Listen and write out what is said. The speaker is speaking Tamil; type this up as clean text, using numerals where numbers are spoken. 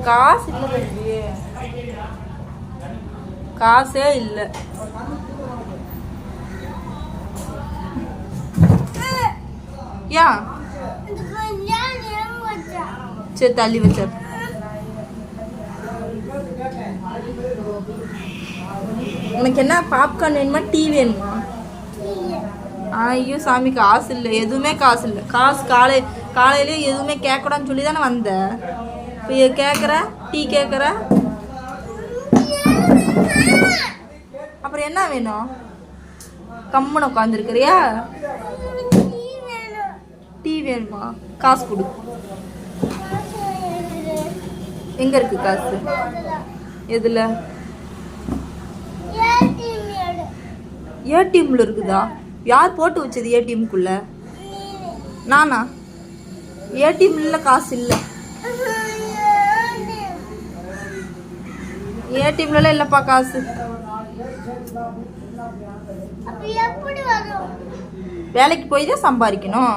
காசு இல்லை தம்பி, காசே இல்லை. ஏன் சரி தள்ளி வச்சார். உனக்கு என்ன பாப்கார்ன் வேணுமா டீ வேணுமா? ஐயோ சாமி காசு இல்லை, எதுவுமே காசு இல்லை. காசு காலையிலே எதுவுமே கேட்கக்கூடாதுன்னு சொல்லி தானே வந்தேன். இப்போ கேட்குற டீ கேட்குற, அப்புறம் என்ன வேணும்? கம்முன்னு உட்காந்துருக்கிறியா? டீ வேணுமா? காசு கொடு. எங்க இருக்கு காசு? எதுல? ஏடிஎம்ல இருக்குதா? யார் போட்டு வச்சது ஏடிஎம்குள்ள? நானா? ஏடிஎம்ல காசு இல்லை. ஏடிஎம்ல இல்லப்பா காசு. வேலைக்கு போய் தான் சம்பாதிக்கணும்.